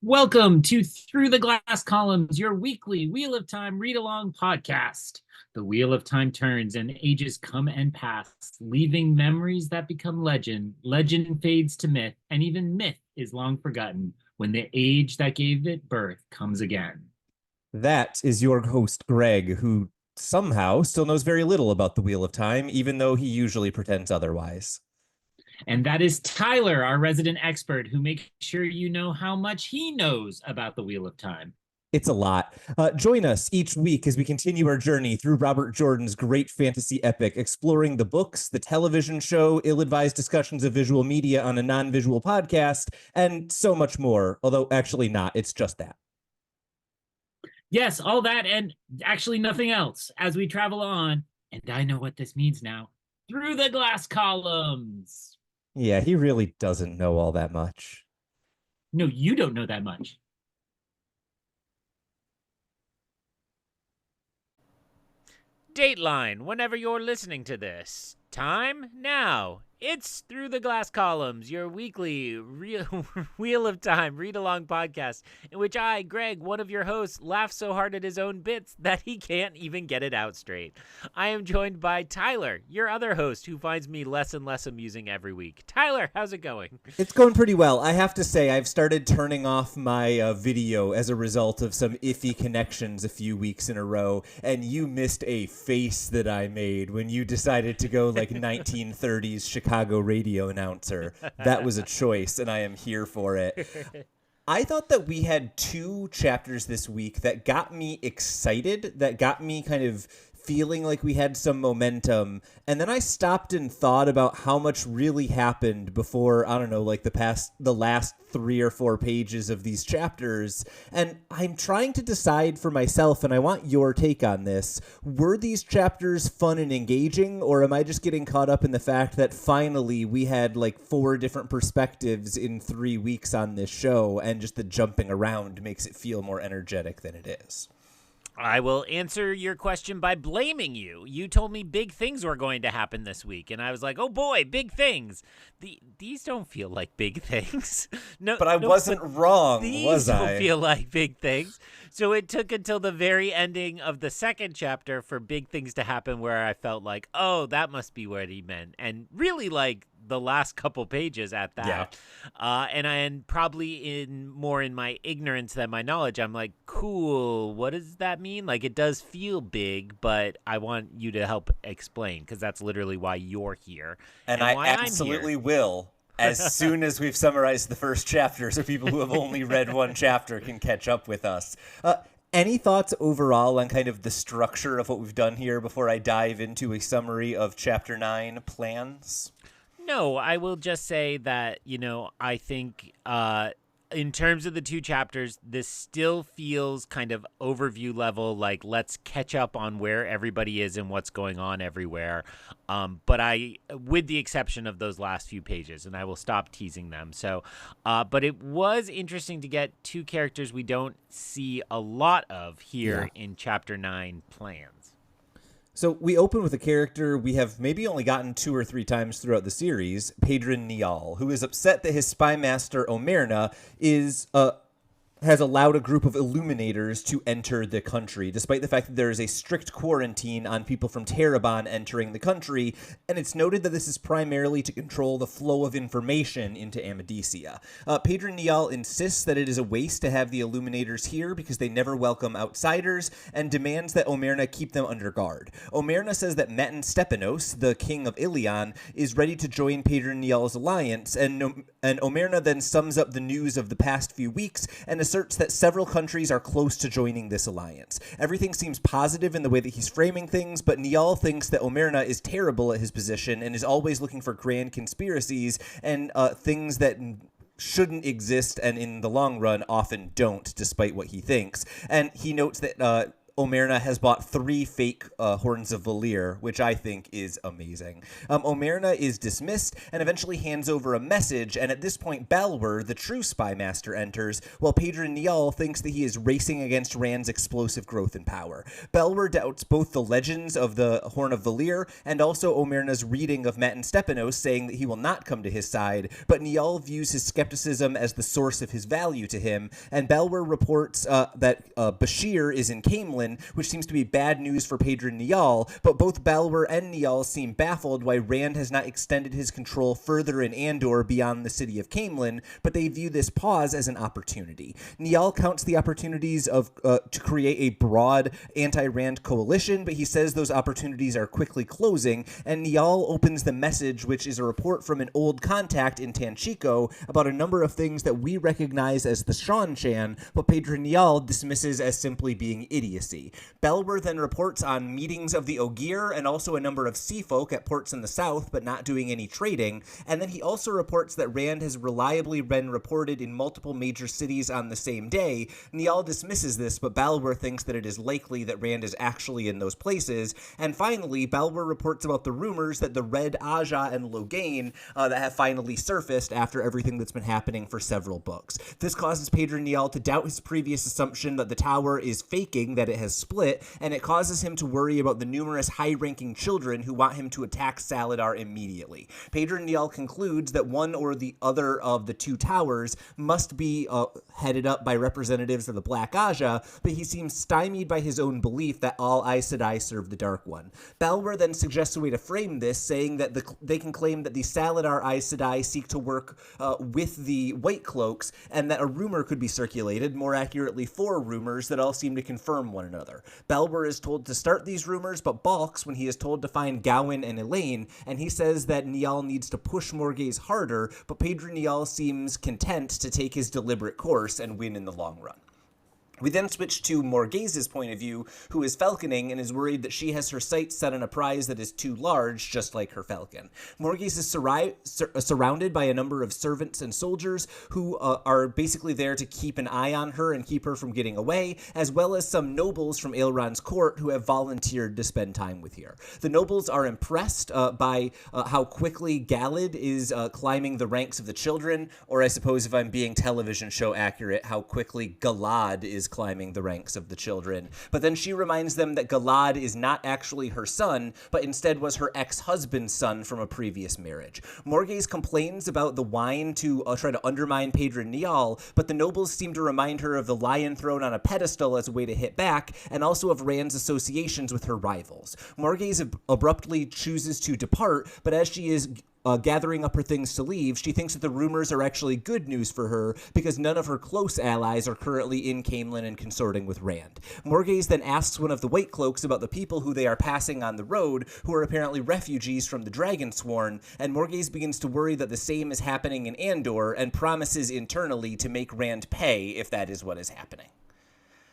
Welcome to Through the Glass Columns, your weekly Wheel of Time read along podcast. The Wheel of Time turns and ages come and pass, leaving memories that become legend. Legend fades to myth, and even myth is long forgotten when the age that gave it birth comes again. That is your host, Greg, who somehow still knows very little about the Wheel of Time, even though he usually pretends otherwise. And that is Tylor, our resident expert, who makes sure you know how much he knows about the Wheel of Time. It's a lot. Join us each week as we continue our journey through Robert Jordan's great fantasy epic, exploring the books, the television show, ill-advised discussions of visual media on a non-visual podcast, and so much more. Although actually not, it's just that. Yes, all that and actually nothing else as we travel on, and I know what this means now, through the glass columns. Yeah, he really doesn't know all that much. No, you don't know that much. Dateline, whenever you're listening to this. Time now. It's Through the Glass Columns, your weekly Wheel of Time read-along podcast in which I, Greg, one of your hosts, laughs so hard at his own bits that he can't even get it out straight. I am joined by Tylor, your other host, who finds me less and less amusing every week. Tylor, how's it going? It's going pretty well. I have to say, I've started turning off my video as a result of some iffy connections a few weeks in a row, and you missed a face that I made when you decided to go like 1930s Chicago radio announcer. That was a choice, and I am here for it. I thought that we had two chapters this week that got me excited, that got me kind of feeling like we had some momentum. And then I stopped and thought about how much really happened before, I don't know, like the last 3 or 4 pages of these chapters. And I'm trying to decide for myself, and I want your take on this. Were these chapters fun and engaging, or am I just getting caught up in the fact that finally we had like 4 different perspectives in 3 weeks on this show, and just the jumping around makes it feel more energetic than it is? I will answer your question by blaming you. You told me big things were going to happen this week, and I was like, oh boy, big things. These don't feel like big things. No, but I wasn't wrong, was I? These don't feel like big things. So it took until the very ending of the second chapter for big things to happen where I felt like, oh, that must be what he meant. And really, like, the last couple pages at that. Yeah. And probably more in my ignorance than my knowledge, I'm like, cool, what does that mean? Like, it does feel big, but I want you to help explain, because that's literally why you're here. And I absolutely will, as soon as we've summarized the first chapter, so people who have only read one chapter can catch up with us. Any thoughts overall on kind of the structure of what we've done here before I dive into a summary of Chapter 9 plans? No, I will just say that, I think in terms of the 2 chapters, this still feels kind of overview level, like let's catch up on where everybody is and what's going on everywhere. But with the exception of those last few pages, and I will stop teasing them. So, but it was interesting to get 2 characters we don't see a lot of here in Chapter 9 plans. So we open with a character we have maybe only gotten 2 or 3 times throughout the series, Pedron Niall, who is upset that his spy master Omerna has allowed a group of illuminators to enter the country, despite the fact that there is a strict quarantine on people from Terabon entering the country, and it's noted that this is primarily to control the flow of information into Amadicia. Pedron Niall insists that it is a waste to have the illuminators here because they never welcome outsiders, and demands that Omerna keep them under guard. Omerna says that Metin Stepanos, the king of Ilion, is ready to join Pedron Niall's alliance, and Omerna then sums up the news of the past few weeks and asserts that several countries are close to joining this alliance. Everything seems positive in the way that he's framing things, but Niall thinks that Omerna is terrible at his position and is always looking for grand conspiracies and things that shouldn't exist and in the long run often don't, despite what he thinks. And he notes that Omerna has bought 3 fake horns of Valir, which I think is amazing. Omerna is dismissed and eventually hands over a message, and at this point, Balwer, the true spy master, enters, while Pedron Niall thinks that he is racing against Rand's explosive growth and power. Balwer doubts both the legends of the Horn of Valir and also Omerna's reading of Matin Stepanos, saying that he will not come to his side, but Niall views his skepticism as the source of his value to him, and Balwer reports that Bashir is in Caemlyn, which seems to be bad news for Pedron Niall, but both Balwer and Niall seem baffled why Rand has not extended his control further in Andor beyond the city of Caemlyn, but they view this pause as an opportunity. Niall counts the opportunities of to create a broad anti-Rand coalition, but he says those opportunities are quickly closing, and Niall opens the message, which is a report from an old contact in Tanchico about a number of things that we recognize as the Seanchan, but Pedron Niall dismisses as simply being idiocy. Balwer then reports on meetings of the Ogier and also a number of sea folk at ports in the south, but not doing any trading, and then he also reports that Rand has reliably been reported in multiple major cities on the same day. Niall dismisses this, but Balwer thinks that it is likely that Rand is actually in those places, and finally, Balwer reports about the rumors that the Red Aja and Loghain that have finally surfaced after everything that's been happening for several books. This causes Pedron Niall to doubt his previous assumption that the tower is faking, that it has split, and it causes him to worry about the numerous high-ranking children who want him to attack Saladar immediately. Pedron Niall concludes that one or the other of the 2 towers must be headed up by representatives of the Black Aja, but he seems stymied by his own belief that all Aes Sedai serve the Dark One. Balwer then suggests a way to frame this, saying that they can claim that the Saladar Aes Sedai seek to work with the White Cloaks, and that a rumor could be circulated, more accurately 4 rumors, that all seem to confirm one another. Balwer is told to start these rumors, but balks when he is told to find Gawain and Elaine, and he says that Niall needs to push Morgase harder, but Pedron Niall seems content to take his deliberate course and win in the long run. We then switch to Morgase's point of view, who is falconing and is worried that she has her sights set on a prize that is too large, just like her falcon. Morgase is surrounded by a number of servants and soldiers who are basically there to keep an eye on her and keep her from getting away, as well as some nobles from Elrond's court who have volunteered to spend time with her. The nobles are impressed by how quickly Galad is climbing the ranks of the children, or I suppose if I'm being television show accurate, how quickly Galad is climbing the ranks of the children. But then she reminds them that Galad is not actually her son, but instead was her ex-husband's son from a previous marriage. Morgase complains about the wine to try to undermine Pedron Niall, but the nobles seem to remind her of the lion thrown on a pedestal as a way to hit back, and also of Rand's associations with her rivals. Morgase abruptly chooses to depart, but as she is gathering up her things to leave, she thinks that the rumors are actually good news for her because none of her close allies are currently in Caemlyn and consorting with Rand. Morgase then asks one of the White Cloaks about the people who they are passing on the road, who are apparently refugees from the Dragonsworn, and Morgase begins to worry that the same is happening in Andor and promises internally to make Rand pay if that is what is happening.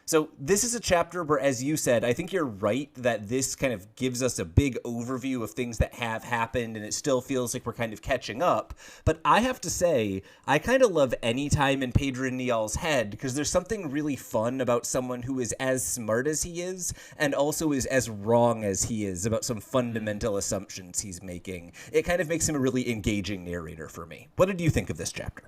So this is a chapter where, as you said, I think you're right that this kind of gives us a big overview of things that have happened, and it still feels like we're kind of catching up. But I have to say, I kind of love any time in Pedron Niall's head, because there's something really fun about someone who is as smart as he is, and also is as wrong as he is about some fundamental assumptions he's making. It kind of makes him a really engaging narrator for me. What did you think of this chapter?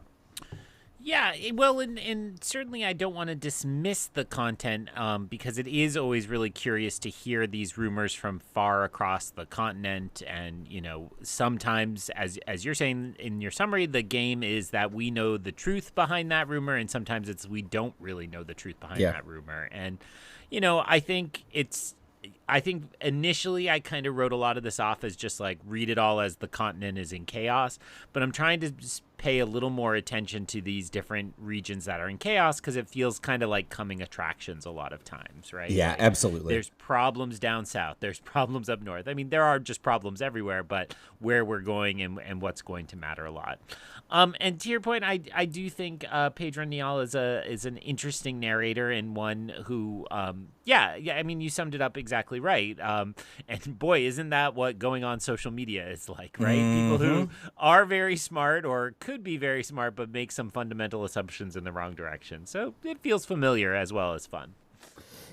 Yeah, well, and certainly I don't want to dismiss the content because it is always really curious to hear these rumors from far across the continent. And, you know, sometimes, as you're saying in your summary, the game is that we know the truth behind that rumor, and sometimes it's we don't really know the truth behind that rumor. And, you know, I think initially I kind of wrote a lot of this off as just like read it all as the continent is in chaos, but I'm trying to just pay a little more attention to these different regions that are in chaos because it feels kind of like coming attractions a lot of times, right? Yeah, like, absolutely. There's problems down south. There's problems up north. I mean, there are just problems everywhere, but where we're going and what's going to matter a lot. And to your point, I do think Pedron Niall is an interesting narrator and one who, yeah, I mean, you summed it up exactly right. And boy, isn't that what going on social media is like, right? Mm-hmm. People who are very smart or could be very smart, but make some fundamental assumptions in the wrong direction. So it feels familiar as well as fun.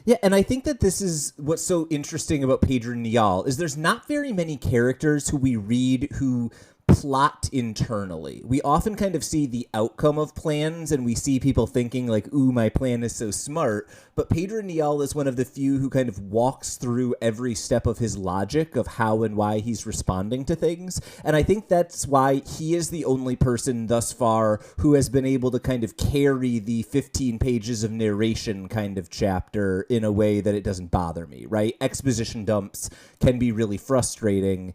Yeah, and I think that this is what's so interesting about Pedron Niall is there's not very many characters who we read who plot internally. We often kind of see the outcome of plans and we see people thinking like, ooh, my plan is so smart. But Pedron Niall is one of the few who kind of walks through every step of his logic of how and why he's responding to things. And I think that's why he is the only person thus far who has been able to kind of carry the 15 pages of narration kind of chapter in a way that it doesn't bother me, right? Exposition dumps can be really frustrating.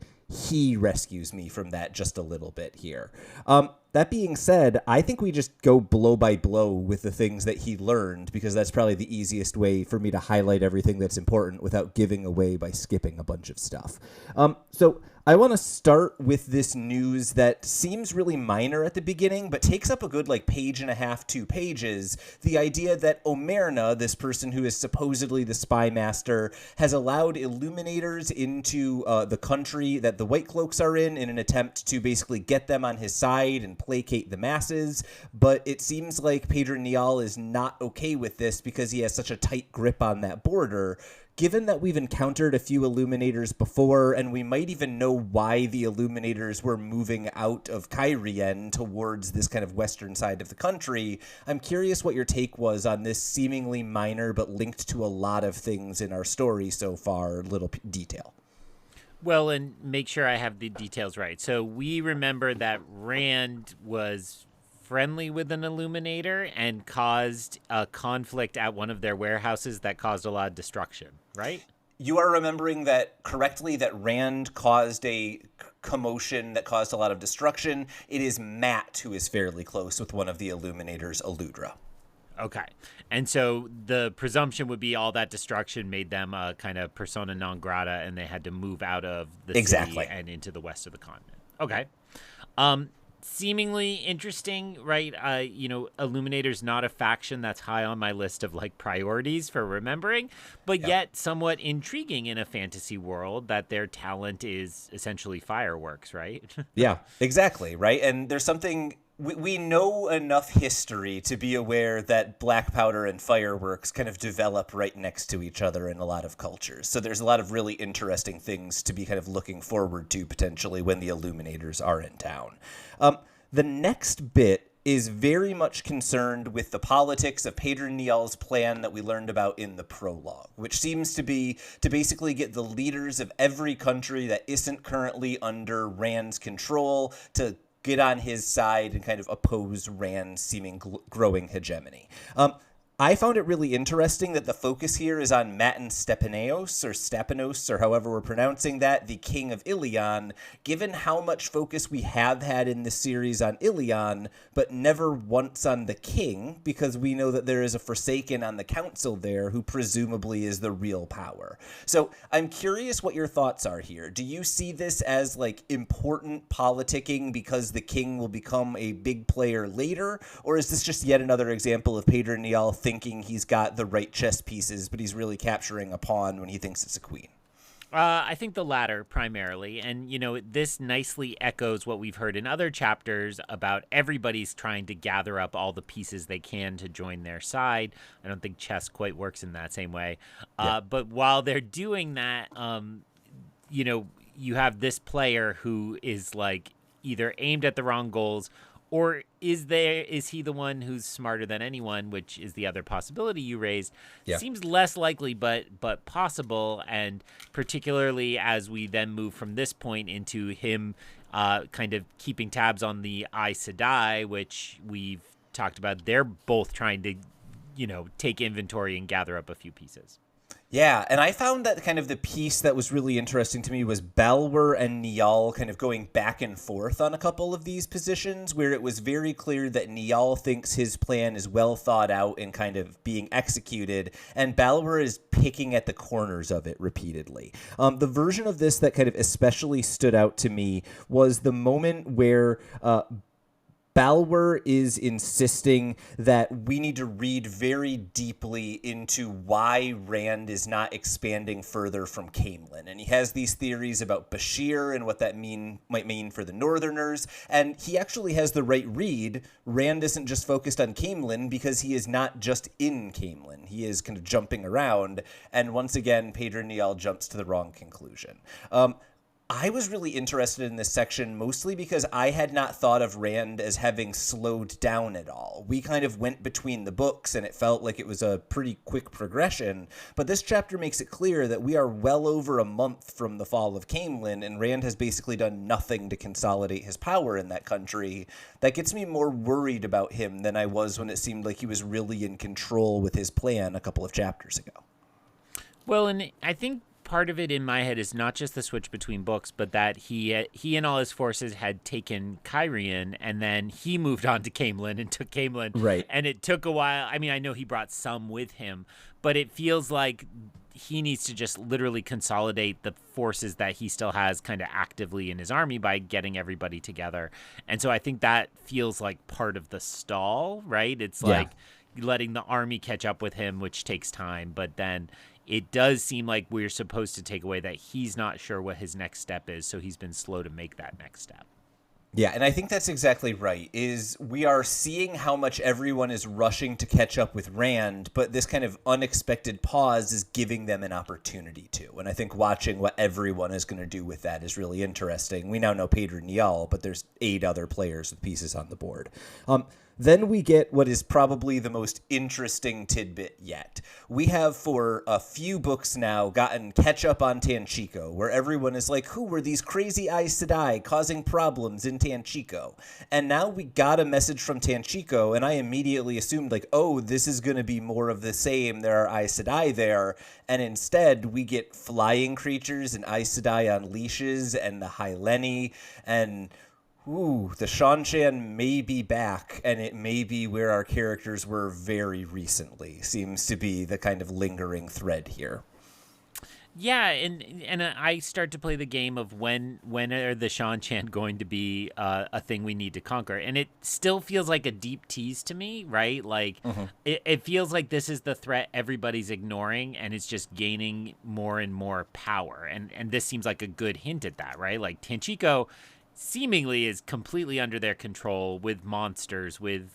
He rescues me from that just a little bit here. That being said, I think we just go blow by blow with the things that he learned because that's probably the easiest way for me to highlight everything that's important without giving away by skipping a bunch of stuff. So I want to start with this news that seems really minor at the beginning, but takes up a good page and a half, 2 pages. The idea that Omerna, this person who is supposedly the spy master, has allowed illuminators into the country that the White Cloaks are in an attempt to basically get them on his side and placate the masses. But it seems like Pedron Niall is not okay with this because he has such a tight grip on that border. Given that we've encountered a few Illuminators before, and we might even know why the Illuminators were moving out of Cairhien towards this kind of western side of the country, I'm curious what your take was on this seemingly minor but linked to a lot of things in our story so far, little detail. Well, and make sure I have the details right. So we remember that Rand was friendly with an Illuminator and caused a conflict at one of their warehouses that caused a lot of destruction, right? You are remembering that correctly, that Rand caused a commotion that caused a lot of destruction. It is Matt who is fairly close with one of the Illuminators, Aludra. Okay. And so the presumption would be all that destruction made them a kind of persona non grata and they had to move out of the city and into the west of the continent. Okay. Seemingly interesting, right? Illuminator's not a faction that's high on my list of priorities for remembering, but yet somewhat intriguing in a fantasy world that their talent is essentially fireworks, right? Yeah, exactly, right? And there's something... We know enough history to be aware that black powder and fireworks kind of develop right next to each other in a lot of cultures. So there's a lot of really interesting things to be kind of looking forward to potentially when the Illuminators are in town. The next bit is very much concerned with the politics of Pedron Niall's plan that we learned about in the prologue, which seems to be to basically get the leaders of every country that isn't currently under Rand's control to get on his side and kind of oppose Rand's seeming growing hegemony. I found it really interesting that the focus here is on Matan Stepanos, or however we're pronouncing that, the king of Ilion, given how much focus we have had in this series on Ilion, but never once on the king, because we know that there is a Forsaken on the council there who presumably is the real power. So I'm curious what your thoughts are here. Do you see this as important politicking because the king will become a big player later, or is this just yet another example of Pedron Niall thinking he's got the right chess pieces, but he's really capturing a pawn when he thinks it's a queen? I think the latter primarily. And, this nicely echoes what we've heard in other chapters about everybody's trying to gather up all the pieces they can to join their side. I don't think chess quite works in that same way. But while they're doing that, you have this player who is either aimed at the wrong goals, or is he the one who's smarter than anyone, which is the other possibility you raised? Yeah. Seems less likely, but possible, and particularly as we then move from this point into him kind of keeping tabs on the Aes Sedai, which we've talked about. They're both trying to, take inventory and gather up a few pieces. Yeah, and I found that kind of the piece that was really interesting to me was Balwer and Niall kind of going back and forth on a couple of these positions, where it was very clear that Niall thinks his plan is well thought out and kind of being executed, and Balwer is picking at the corners of it repeatedly. The version of this that kind of especially stood out to me was the moment where Balwer is insisting that we need to read very deeply into why Rand is not expanding further from Caemlyn. And he has these theories about Bashir and what that might mean for the Northerners. And he actually has the right read. Rand isn't just focused on Caemlyn because he is not just in Caemlyn. He is kind of jumping around. And once again, Pedron Niall jumps to the wrong conclusion. I was really interested in this section mostly because I had not thought of Rand as having slowed down at all. We kind of went between the books and it felt like it was a pretty quick progression, but this chapter makes it clear that we are well over a month from the fall of Caemlyn and Rand has basically done nothing to consolidate his power in that country. That gets me more worried about him than I was when it seemed like he was really in control with his plan a couple of chapters ago. Well, and I think part of it in my head is not just the switch between books, but that he and all his forces had taken Kyrian, and then he moved on to Caemlyn and took Caemlyn. Right. And it took a while. I mean, I know he brought some with him, but it feels like he needs to just literally consolidate the forces that he still has kind of actively in his army by getting everybody together. And so I think that feels like part of the stall, right? It's like letting the army catch up with him, which takes time, but then it does seem like we're supposed to take away that he's not sure what his next step is, so he's been slow to make that next step. Yeah, and I think that's exactly right, is we are seeing how much everyone is rushing to catch up with Rand, but this kind of unexpected pause is giving them an opportunity to. And I think watching what everyone is going to do with that is really interesting. We now know Pedron Niall, but there's 8 other players with pieces on the board. Then we get what is probably the most interesting tidbit yet. We have for a few books now gotten catch up on Tanchico, where everyone is like, who were these crazy Aes Sedai causing problems in Tanchico? And now we got a message from Tanchico, and I immediately assumed like, oh, this is going to be more of the same. There are Aes Sedai there. And instead we get flying creatures and Aes Sedai on leashes and the Hyleni and... Ooh, the Seanchan may be back, and it may be where our characters were very recently. Seems to be the kind of lingering thread here. Yeah, and I start to play the game of when are the Seanchan going to be a thing we need to conquer, and it still feels like a deep tease to me, right? Like it feels like this is the threat everybody's ignoring, and it's just gaining more and more power, and this seems like a good hint at that, right? Like Tanchico seemingly is completely under their control with monsters, with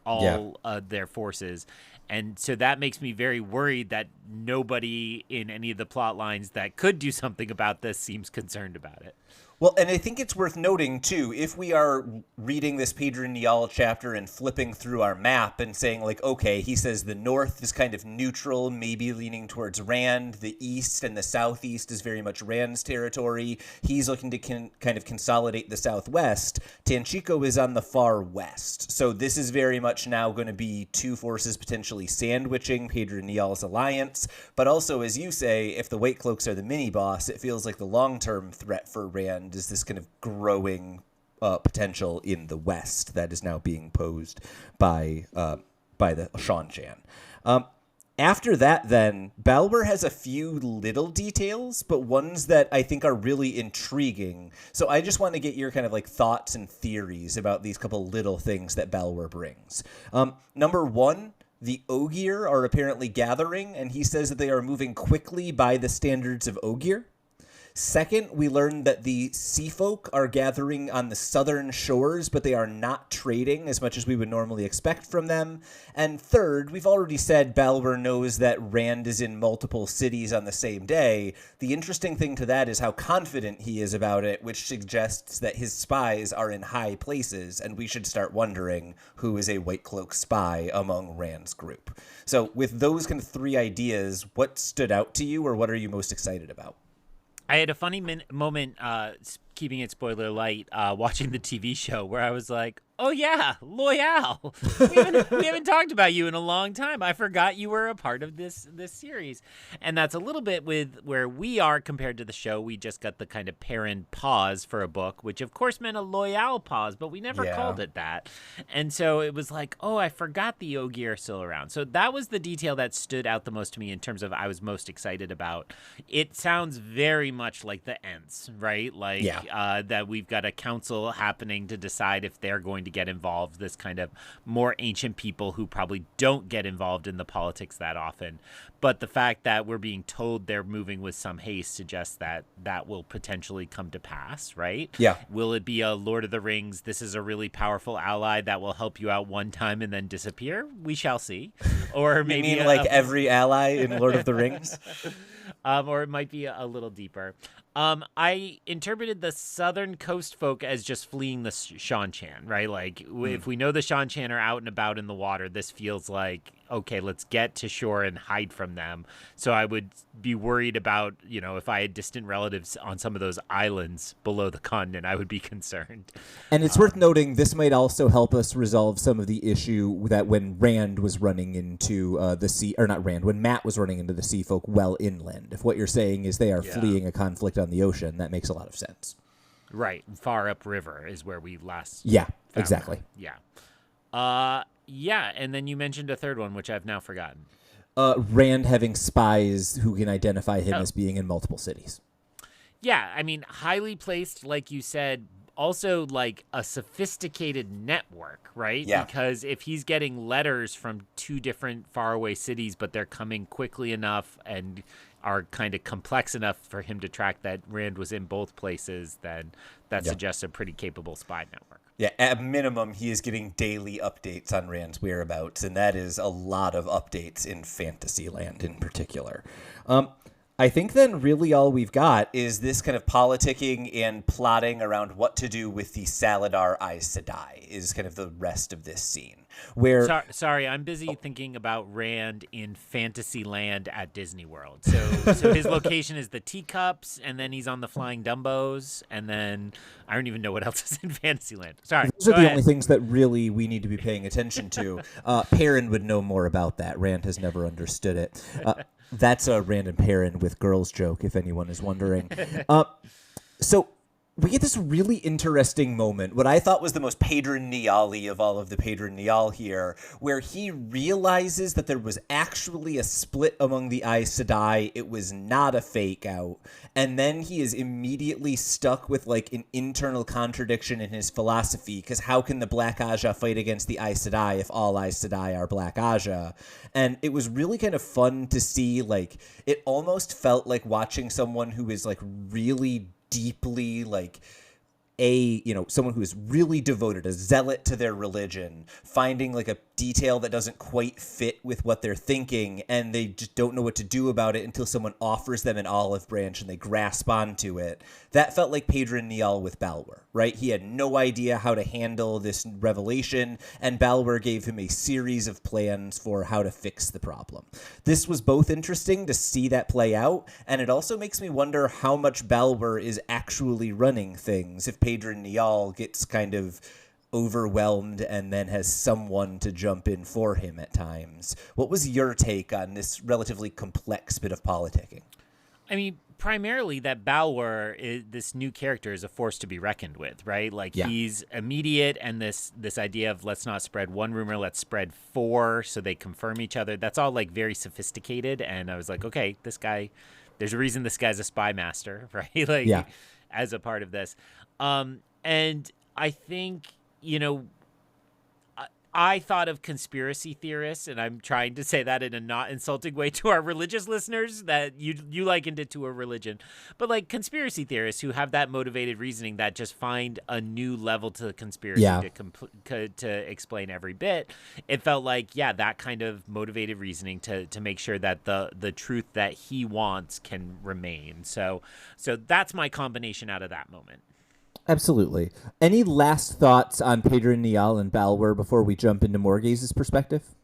all their forces. And so that makes me very worried that nobody in any of the plot lines that could do something about this seems concerned about it. Well, and I think it's worth noting, too, if we are reading this Pedron Niall chapter and flipping through our map and saying, like, okay, he says the north is kind of neutral, maybe leaning towards Rand. The east and the southeast is very much Rand's territory. He's looking to kind of consolidate the southwest. Tanchico is on the far west. So this is very much now going to be 2 forces potentially sandwiching Pedron Niall's alliance. But also, as you say, if the White Cloaks are the mini-boss, it feels like the long-term threat for Rand is this kind of growing potential in the West that is now being posed by the Seanchan. After that, then, Balwer has a few little details, but ones that I think are really intriguing. So I just want to get your kind of like thoughts and theories about these couple little things that Balwer brings. Number 1, the Ogier are apparently gathering, and he says that they are moving quickly by the standards of Ogier. Second, we learned that the sea folk are gathering on the southern shores, but they are not trading as much as we would normally expect from them. And third, we've already said Balwer knows that Rand is in multiple cities on the same day. The interesting thing to that is how confident he is about it, which suggests that his spies are in high places, and we should start wondering who is a White Cloak spy among Rand's group. So with those kind of 3 ideas, what stood out to you, or what are you most excited about? I had a funny moment, keeping it spoiler light, watching the TV show where I was like, oh yeah, Loyal. We haven't talked about you in a long time. I forgot you were a part of this series. And that's a little bit with where we are compared to the show. We just got the kind of Perrin pause for a book, which of course meant a Loyal pause, but we never called it that. And so it was like, oh, I forgot the Ogier are still around. So that was the detail that stood out the most to me in terms of I was most excited about. It sounds very much like the Ents, right? Like that we've got a council happening to decide if they're going to get involved, this kind of more ancient people who probably don't get involved in the politics that often. But the fact that we're being told they're moving with some haste suggests that that will potentially come to pass, right? Yeah. Will it be a Lord of the Rings, this is a really powerful ally that will help you out one time and then disappear? We shall see. Or maybe you mean like every ally in Lord of the Rings? Or it might be a little deeper. I interpreted the Southern Coast folk as just fleeing the Shan-Chan, right? Like, if we know the Shan-Chan are out and about in the water, this feels like, okay, let's get to shore and hide from them. So I would be worried about, if I had distant relatives on some of those islands below the continent, I would be concerned. And it's worth noting, this might also help us resolve some of the issue that when Rand was running into the sea, or not Rand, when Matt was running into the sea folk well inland. If what you're saying is they are fleeing a conflict on the ocean, that makes a lot of sense. Right. Far upriver is where we last Yeah, found exactly. them. Yeah. Yeah, and then you mentioned a third one, which I've now forgotten. Rand having spies who can identify him as being in multiple cities. Yeah, I mean, highly placed, like you said, also like a sophisticated network, right? Yeah. Because if he's getting letters from two different faraway cities, but they're coming quickly enough and are kind of complex enough for him to track that Rand was in both places, then that suggests a pretty capable spy network. Yeah, at minimum, he is getting daily updates on Rand's whereabouts, and that is a lot of updates in Fantasyland in particular. I think then really all we've got is this kind of politicking and plotting around what to do with the Saladar Aes Sedai is kind of the rest of this scene. Where Sorry, I'm busy thinking about Rand in Fantasyland at Disney World. So his location is the teacups, and then he's on the flying Dumbos, and then I don't even know what else is in Fantasyland. Sorry. Those are the only things that really we need to be paying attention to. Perrin would know more about that. Rand has never understood it. That's a Rand and Perrin with girls joke, if anyone is wondering. So we get this really interesting moment, what I thought was the most Pedron Niall-y of all of the Pedron Niall here, where he realizes that there was actually a split among the Aes Sedai. It was not a fake out. And then he is immediately stuck with like an internal contradiction in his philosophy, because how can the Black Aja fight against the Aes Sedai if all Aes Sedai are Black Aja? And it was really kind of fun to see, like, it almost felt like watching someone who is like really deeply like someone who is really devoted, a zealot to their religion, finding like a detail that doesn't quite fit with what they're thinking, and they just don't know what to do about it until someone offers them an olive branch and they grasp onto it. That felt like Pedron Niall with Balwer, right? He had no idea how to handle this revelation, and Balwer gave him a series of plans for how to fix the problem. This was both interesting to see that play out, and it also makes me wonder how much Balwer is actually running things if Pedron Niall gets kind of overwhelmed and then has someone to jump in for him at times. What was your take on this relatively complex bit of politicking? I mean, primarily that Balwer, this new character, is a force to be reckoned with, right? Like, he's immediate, and this idea of let's not spread one rumor, let's spread four so they confirm each other. That's all like very sophisticated, and I was like, okay, this guy, there's a reason this guy's a spy master, right? Like, as a part of this. And I think, I thought of conspiracy theorists, and I'm trying to say that in a not insulting way to our religious listeners, that you likened it to a religion, but like conspiracy theorists who have that motivated reasoning that just find a new level to the conspiracy to explain every bit. It felt like, that kind of motivated reasoning to make sure that the truth that he wants can remain. So that's my combination out of that moment. Absolutely. Any last thoughts on Pedron Niall and Balwer before we jump into Morgase's perspective?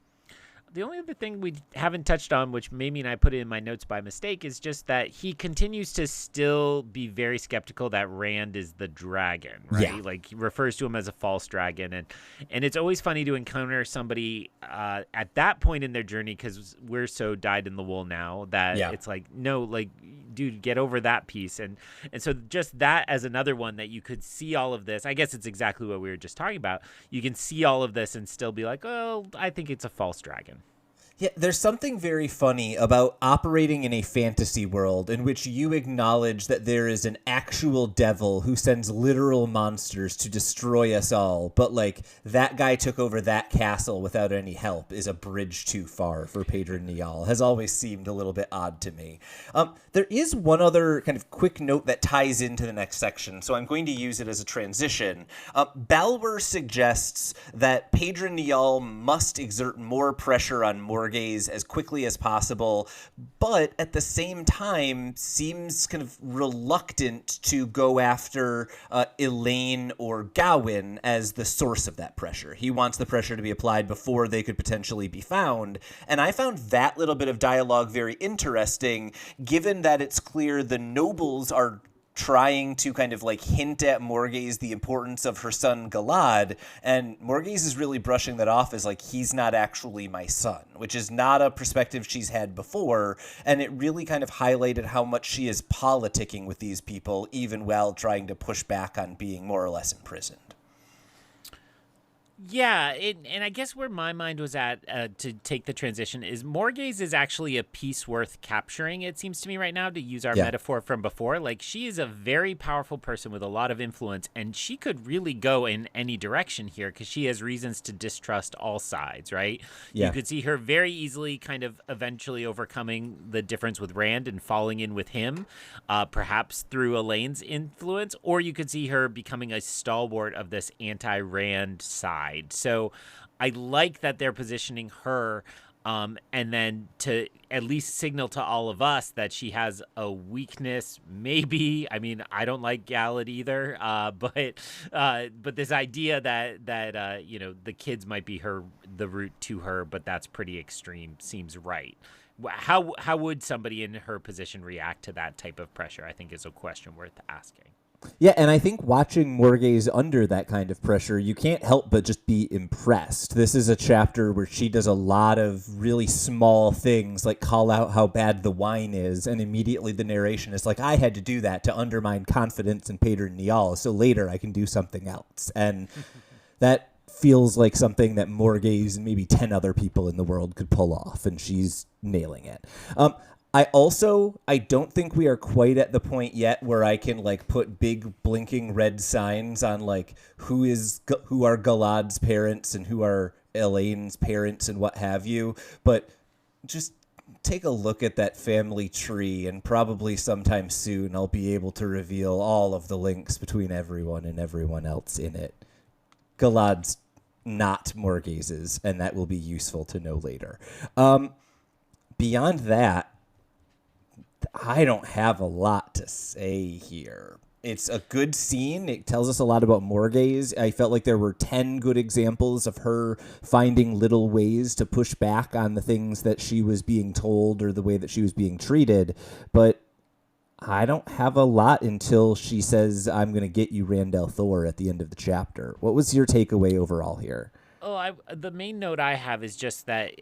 The only other thing we haven't touched on, which maybe and I put it in my notes by mistake, is just that he continues to still be very skeptical that Rand is the dragon, right? Yeah. Like, he refers to him as a false dragon. And it's always funny to encounter somebody at that point in their journey, because we're so dyed in the wool now that it's like, no, like, dude, get over that piece. And so just that as another one that you could see all of this. I guess it's exactly what we were just talking about. You can see all of this and still be like, oh, I think it's a false dragon. Yeah, there's something very funny about operating in a fantasy world in which you acknowledge that there is an actual devil who sends literal monsters to destroy us all, but like that guy took over that castle without any help is a bridge too far for Pedron Niall. Has always seemed a little bit odd to me. There is one other kind of quick note that ties into the next section, so I'm going to use it as a transition. Balwer suggests that Pedron Niall must exert more pressure on Morgase as quickly as possible, but at the same time seems kind of reluctant to go after Elaine or Gawain as the source of that pressure. He wants the pressure to be applied before they could potentially be found. And I found that little bit of dialogue very interesting, given that it's clear the nobles are trying to kind of like hint at Morgase the importance of her son Galad, and Morgase is really brushing that off as like, he's not actually my son, which is not a perspective she's had before, and it really kind of highlighted how much she is politicking with these people even while trying to push back on being more or less imprisoned. Yeah, and I guess where my mind was at to take the transition is Morgase is actually a piece worth capturing, it seems to me right now, to use our metaphor from before. Like, she is a very powerful person with a lot of influence, and she could really go in any direction here because she has reasons to distrust all sides, right? Yeah. You could see her very easily kind of eventually overcoming the difference with Rand and falling in with him, perhaps through Elaine's influence, or you could see her becoming a stalwart of this anti-Rand side. So I like that they're positioning her and then to at least signal to all of us that she has a weakness, maybe. I mean, I don't like Galad either, but this idea that you know, the kids might be the route to her, but that's pretty extreme, seems right. How would somebody in her position react to that type of pressure, I think is a question worth asking. Yeah, and I think watching Morgase under that kind of pressure, you can't help but just be impressed. This is a chapter where she does a lot of really small things, like call out how bad the wine is, and immediately the narration is like, I had to do that to undermine confidence in Pedron Niall, so later I can do something else. And that feels like something that Morgase and maybe 10 other people in the world could pull off, and she's nailing it. I don't think we are quite at the point yet where I can like put big blinking red signs on like who are Galad's parents and who are Elaine's parents and what have you. But just take a look at that family tree, and probably sometime soon I'll be able to reveal all of the links between everyone and everyone else in it. Galad's not Morgase's, and that will be useful to know later. Beyond that, I don't have a lot to say here. It's a good scene. It tells us a lot about Morgase. I felt like there were 10 good examples of her finding little ways to push back on the things that she was being told or the way that she was being treated. But I don't have a lot until she says, I'm going to get you, Rand al'Thor, at the end of the chapter. What was your takeaway overall here? Oh, the main note I have is just that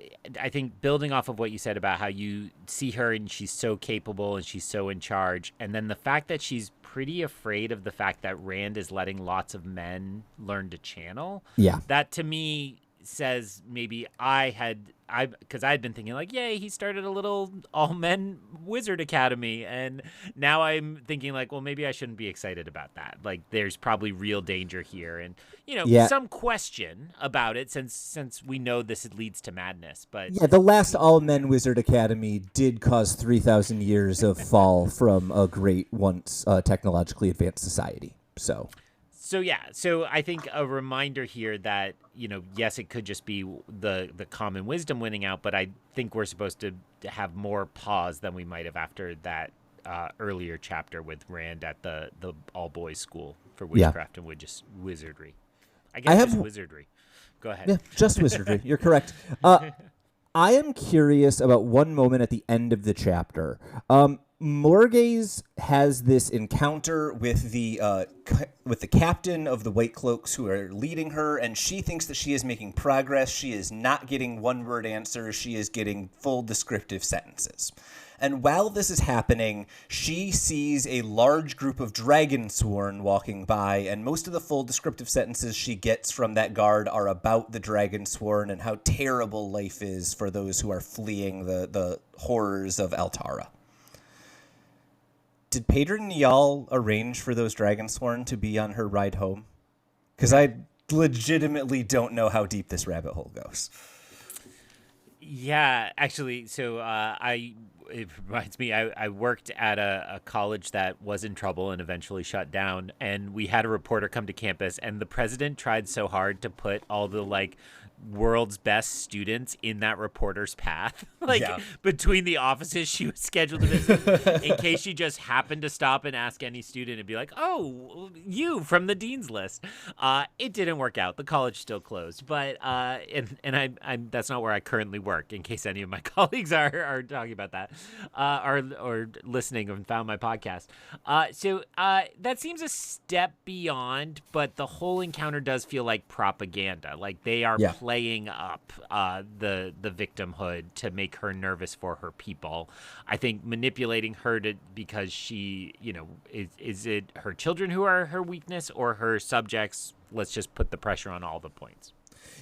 I think building off of what you said about how you see her and she's so capable and she's so in charge, and then the fact that she's pretty afraid of the fact that Rand is letting lots of men learn to channel. Yeah. That to me says maybe because I had been thinking like, yay, he started a little all-men wizard academy, and now I'm thinking like, well, maybe I shouldn't be excited about that. Like, there's probably real danger here, and some question about it since we know this leads to madness. But yeah, the last all-men wizard academy did cause 3,000 years of fall from a great once technologically advanced society. So I think a reminder here that, yes, it could just be the common wisdom winning out, but I think we're supposed to have more pause than we might have after that earlier chapter with Rand at the all-boys school for witchcraft and wizardry. I guess just wizardry. Go ahead. Yeah, just wizardry. You're correct. I am curious about one moment at the end of the chapter. Morgase has this encounter with the captain of the White Cloaks who are leading her, and she thinks that she is making progress. She is not getting one-word answers. She is getting full descriptive sentences. And while this is happening, she sees a large group of Dragonsworn walking by, and most of the full descriptive sentences she gets from that guard are about the Dragonsworn and how terrible life is for those who are fleeing the horrors of Altara. Did Pedron Niall arrange for those Dragonsworn to be on her ride home? Because I legitimately don't know how deep this rabbit hole goes. Yeah, actually, so it reminds me, I worked at a college that was in trouble and eventually shut down, and we had a reporter come to campus, and the president tried so hard to put all the world's best students in that reporter's path, between the offices she was scheduled to visit, in case she just happened to stop and ask any student and be like, "Oh, you from the dean's list." It didn't work out. The college still closed, but and I'm that's not where I currently work. In case any of my colleagues are talking about that, or listening and found my podcast. So that seems a step beyond, but the whole encounter does feel like propaganda. Like they are playing up the victimhood to make her nervous for her people. I think manipulating her because she, is it her children who are her weakness or her subjects? Let's just put the pressure on all the points.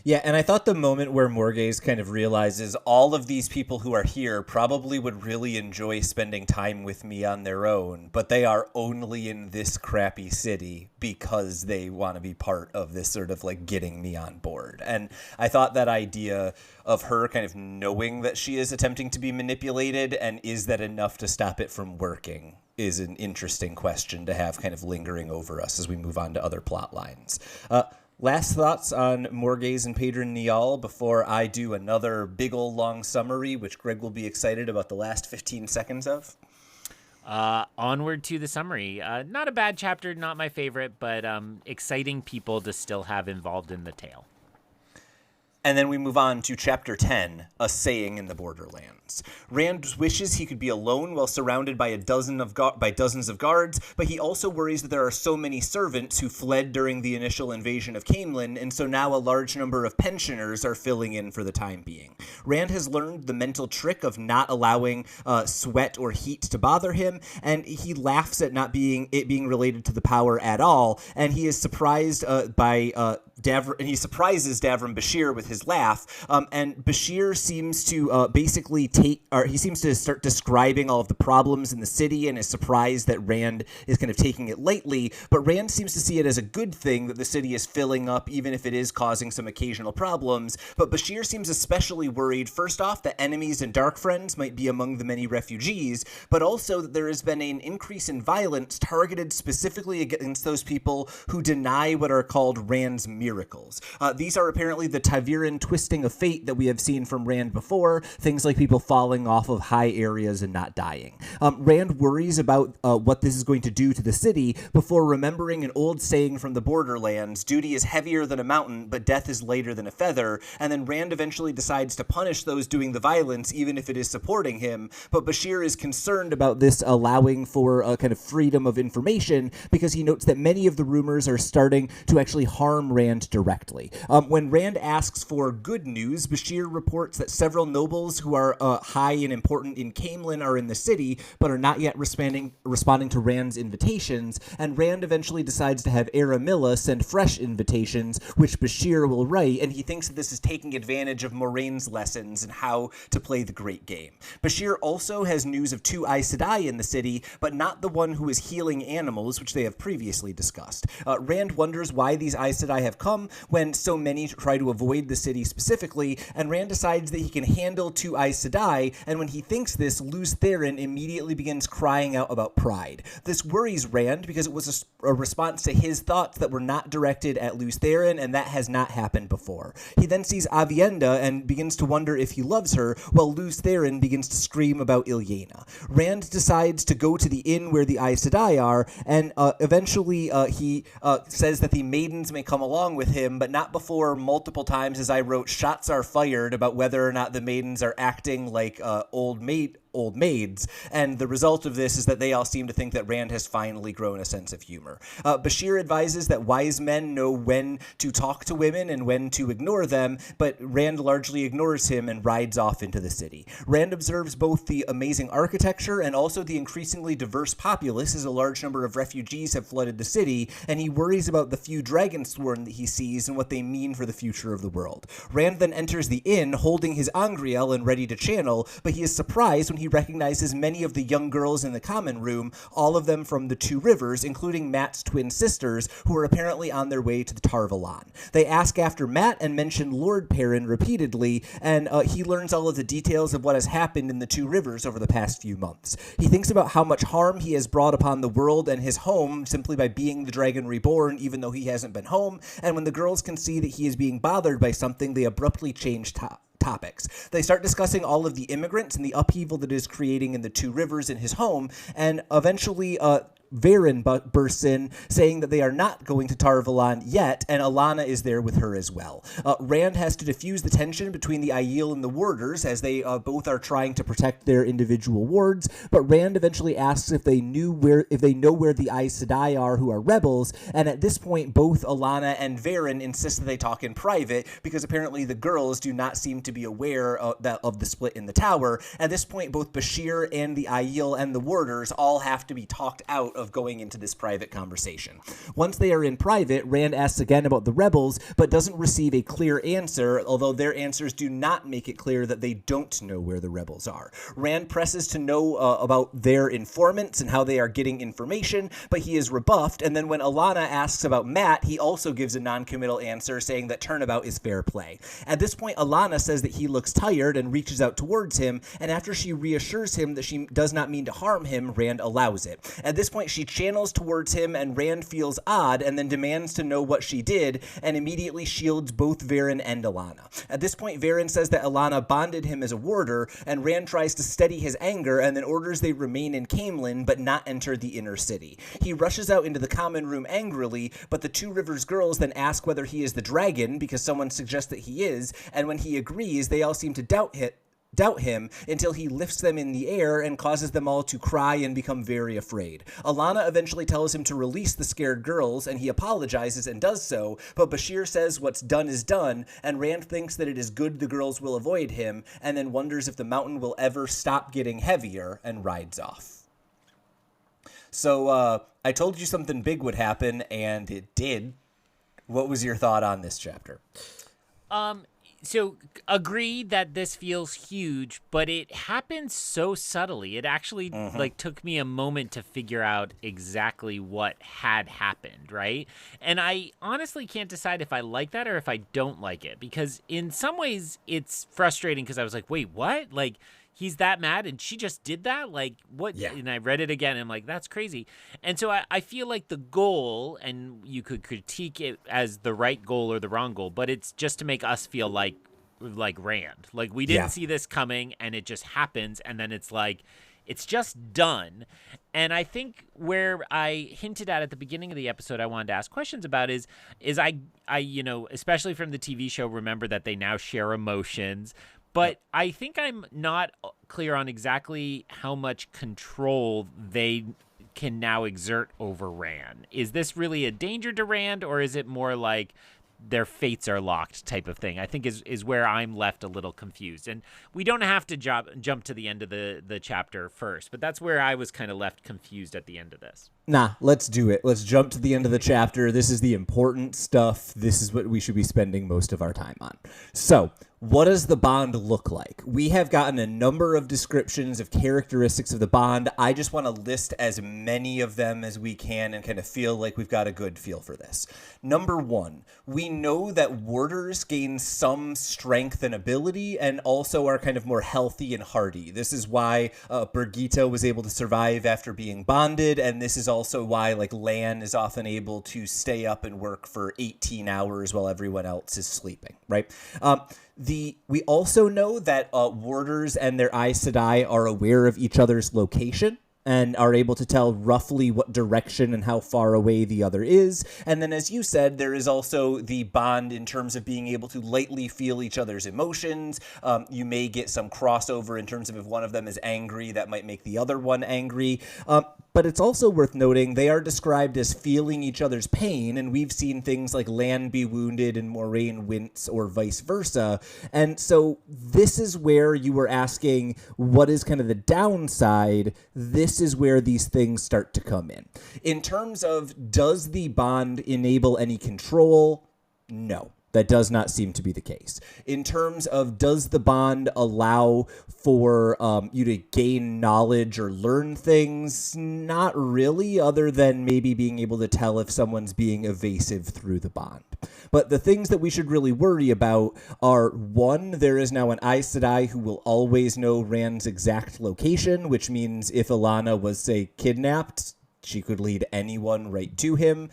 Yeah, and I thought the moment where Morgase kind of realizes all of these people who are here probably would really enjoy spending time with me on their own, but they are only in this crappy city because they want to be part of this sort of getting me on board. And I thought that idea of her kind of knowing that she is attempting to be manipulated and is that enough to stop it from working is an interesting question to have kind of lingering over us as we move on to other plot lines. Last thoughts on Morgase and Pedron Niall before I do another big ol' long summary, which Greg will be excited about the last 15 seconds of? Onward to the summary. Not a bad chapter, not my favorite, but exciting people to still have involved in the tale. And then we move on to Chapter 10, A Saying in the Borderlands. Rand wishes he could be alone while surrounded by dozens of guards, but he also worries that there are so many servants who fled during the initial invasion of Caemlyn, and so now a large number of pensioners are filling in for the time being. Rand has learned the mental trick of not allowing sweat or heat to bother him, and he laughs at not being related to the power at all, and he is surprised he surprises Davram Bashir with his laugh, and Bashir seems to he seems to start describing all of the problems in the city and is surprised that Rand is kind of taking it lightly, but Rand seems to see it as a good thing that the city is filling up, even if it is causing some occasional problems. But Bashir seems especially worried, first off, that enemies and dark friends might be among the many refugees, but also that there has been an increase in violence targeted specifically against those people who deny what are called Rand's miracles. These are apparently the Tyviran twisting of fate that we have seen from Rand before, things like people falling off of high areas and not dying. Rand worries about what this is going to do to the city before remembering an old saying from the Borderlands, duty is heavier than a mountain, but death is lighter than a feather, and then Rand eventually decides to punish those doing the violence, even if it is supporting him, but Bashir is concerned about this allowing for a kind of freedom of information because he notes that many of the rumors are starting to actually harm Rand directly. When Rand asks for good news, Bashir reports that several nobles who are high and important in Caemlyn are in the city, but are not yet responding to Rand's invitations, and Rand eventually decides to have Aramilla send fresh invitations, which Bashir will write, and he thinks that this is taking advantage of Moraine's lessons and how to play the great game. Bashir also has news of two Aes Sedai in the city, but not the one who is healing animals, which they have previously discussed. Rand wonders why these Aes Sedai have come when so many try to avoid the city specifically, and Rand decides that he can handle two Aes Sedai, and when he thinks this, Lews Therin immediately begins crying out about pride. This worries Rand because it was a response to his thoughts that were not directed at Lews Therin, and that has not happened before. He then sees Aviendha and begins to wonder if he loves her, while Lews Therin begins to scream about Ilyena. Rand decides to go to the inn where the Aes Sedai are, and eventually he says that the maidens may come along with him, but not before multiple times, as I wrote, shots are fired about whether or not the maidens are acting like old old maids, and the result of this is that they all seem to think that Rand has finally grown a sense of humor. Bashir advises that wise men know when to talk to women and when to ignore them, but Rand largely ignores him and rides off into the city. Rand observes both the amazing architecture and also the increasingly diverse populace, as a large number of refugees have flooded the city, and he worries about the few Dragonsworn that he sees and what they mean for the future of the world. Rand then enters the inn holding his Angriel and ready to channel, but he is surprised when he recognizes many of the young girls in the common room, all of them from the Two Rivers, including Mat's twin sisters, who are apparently on their way to the Tarvalon. They ask after Mat and mention Lord Perrin repeatedly, and he learns all of the details of what has happened in the Two Rivers over the past few months. He thinks about how much harm he has brought upon the world and his home simply by being the Dragon Reborn, even though he hasn't been home, and when the girls can see that he is being bothered by something, they abruptly change topics. They start discussing all of the immigrants and the upheaval that is creating in the Two Rivers in his home, and eventually Varen bursts in, saying that they are not going to Tarvalon yet, and Alana is there with her as well. Rand has to diffuse the tension between the Aiel and the Warders, as they both are trying to protect their individual wards, but Rand eventually asks if they know where the Aes Sedai are, who are rebels, and at this point both Alana and Varen insist that they talk in private, because apparently the girls do not seem to be aware of the split in the tower. At this point, both Bashir and the Aiel and the Warders all have to be talked out of going into this private conversation. Once they are in private, Rand asks again about the rebels, but doesn't receive a clear answer, although their answers do not make it clear that they don't know where the rebels are. Rand presses to know about their informants and how they are getting information, but he is rebuffed, and then when Alana asks about Mat, he also gives a non-committal answer, saying that turnabout is fair play. At this point, Alana says that he looks tired and reaches out towards him, and after she reassures him that she does not mean to harm him, Rand allows it. At this point, she channels towards him, and Rand feels odd and then demands to know what she did, and immediately shields both Varen and Alana. At this point, Varen says that Alana bonded him as a warder, and Rand tries to steady his anger and then orders they remain in Caemlyn but not enter the inner city. He rushes out into the common room angrily, but the Two Rivers girls then ask whether he is the dragon because someone suggests that he is, and when he agrees, they all seem to doubt him until he lifts them in the air and causes them all to cry and become very afraid. Alana eventually tells him to release the scared girls, and he apologizes and does so, but Bashir says what's done is done, and Rand thinks that it is good the girls will avoid him, and then wonders if the mountain will ever stop getting heavier, and rides off. So, I told you something big would happen, and it did. What was your thought on this chapter? So agree that this feels huge, but it happens so subtly. It actually took me a moment to figure out exactly what had happened, right? And I honestly can't decide if I like that or if I don't like it, because in some ways it's frustrating because I was like, wait, what? Like, he's that mad and she just did that? Like, what? Yeah. And I read it again and I'm like, that's crazy. And so I feel like the goal, and you could critique it as the right goal or the wrong goal, but it's just to make us feel like Rand. Like, we didn't see this coming and it just happens, and then it's like, it's just done. And I think where I hinted at the beginning of the episode I wanted to ask questions about is I especially from the TV show, remember that they now share emotions. But I think I'm not clear on exactly how much control they can now exert over Rand. Is this really a danger to Rand, or is it more like their fates are locked type of thing? I think is where I'm left a little confused. And we don't have to jump to the end of the chapter first, but that's where I was kind of left confused at the end of this. Nah, let's do it. Let's jump to the end of the chapter. This is the important stuff. This is what we should be spending most of our time on. So, what does the bond look like? We have gotten a number of descriptions of characteristics of the bond. I just want to list as many of them as we can and kind of feel like we've got a good feel for this. Number one, we know that warders gain some strength and ability and also are kind of more healthy and hardy. This is why Birgitte was able to survive after being bonded, and this is also why Lan is often able to stay up and work for 18 hours while everyone else is sleeping, right? We also know that warders and their Aes Sedai are aware of each other's location, and are able to tell roughly what direction and how far away the other is. And then, as you said, there is also the bond in terms of being able to lightly feel each other's emotions. You may get some crossover in terms of if one of them is angry, that might make the other one angry. But it's also worth noting they are described as feeling each other's pain, and we've seen things like Lan be wounded and Moraine wince or vice versa. And so this is where you were asking what is kind of the downside. This is where these things start to come in. In terms of does the bond enable any control? No. That does not seem to be the case. In terms of does the bond allow for you to gain knowledge or learn things? Not really, other than maybe being able to tell if someone's being evasive through the bond. But the things that we should really worry about are, one, there is now an Aes Sedai who will always know Rand's exact location, which means if Alana was, say, kidnapped, she could lead anyone right to him.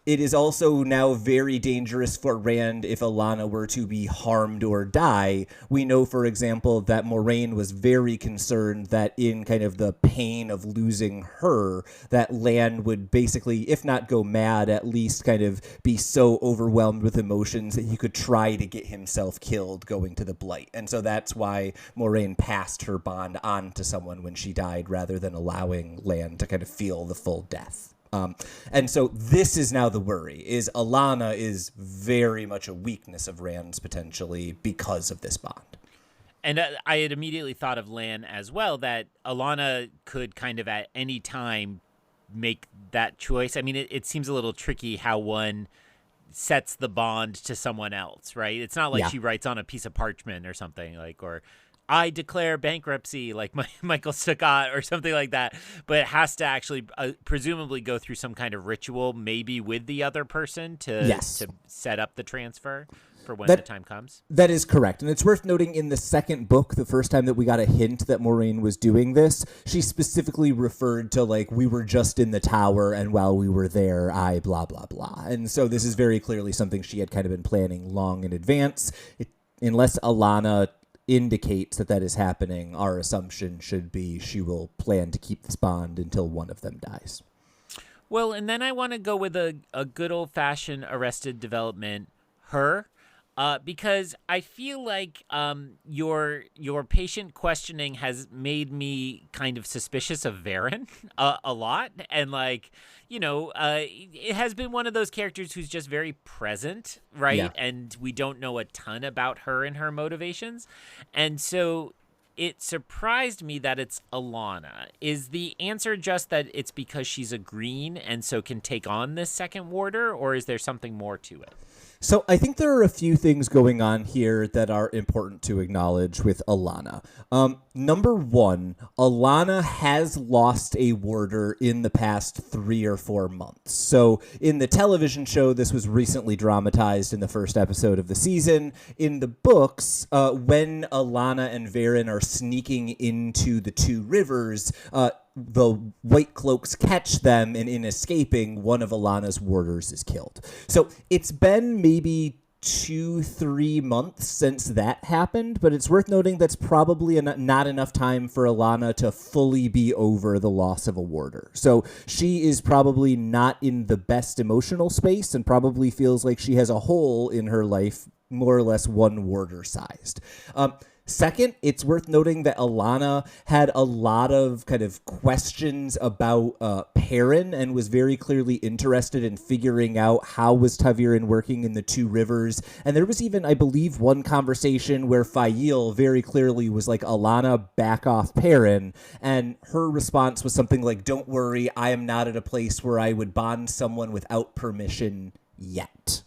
It is also now very dangerous for Rand if Alana were to be harmed or die. We know, for example, that Moraine was very concerned that in kind of the pain of losing her, that Lan would basically, if not go mad, at least kind of be so overwhelmed with emotions that he could try to get himself killed going to the Blight. And so that's why Moraine passed her bond on to someone when she died rather than allowing Lan to kind of feel the full death. And so this is now the worry, is Alana is very much a weakness of Rand's potentially because of this bond. And I had immediately thought of Lan as well, that Alana could kind of at any time make that choice. I mean, it seems a little tricky how one sets the bond to someone else, right? It's not like she writes on a piece of parchment or something, like, or I declare bankruptcy, like Michael Scott or something like that. But it has to actually presumably go through some kind of ritual, maybe with the other person to set up the transfer for when the time comes. That is correct. And it's worth noting in the second book, the first time that we got a hint that Moraine was doing this, she specifically referred to, like, we were just in the tower and while we were there, I blah, blah, blah. And so this is very clearly something she had kind of been planning long in advance. Unless Alana indicates that is happening, our assumption should be she will plan to keep this bond until one of them dies. Well, and then I want to go with a good old-fashioned Arrested Development, her, because I feel like your patient questioning has made me kind of suspicious of Varen a lot, and like, you know, it has been one of those characters who's just very present, right? Yeah. And we don't know a ton about her and her motivations, and so it surprised me that it's Alana. Is the answer just that it's because she's a green and so can take on this second warder, or is there something more to it? So I think there are a few things going on here that are important to acknowledge with Alana. Number one, Alana has lost a warder in the past 3 or 4 months. So in the television show, this was recently dramatized in the first episode of the season. In the books, when Alana and Varen are sneaking into the Two Rivers, the White Cloaks catch them, and in escaping, one of Alana's warders is killed. So it's been maybe 2-3 months since that happened, but it's worth noting that's probably not enough time for Alana to fully be over the loss of a warder. So she is probably not in the best emotional space and probably feels like she has a hole in her life, more or less one warder sized. Second, it's worth noting that Alana had a lot of kind of questions about Perrin and was very clearly interested in figuring out how was ta'veren working in the Two Rivers. And there was even, I believe, one conversation where Fael very clearly was like, Alana, back off Perrin. And her response was something like, don't worry, I am not at a place where I would bond someone without permission yet.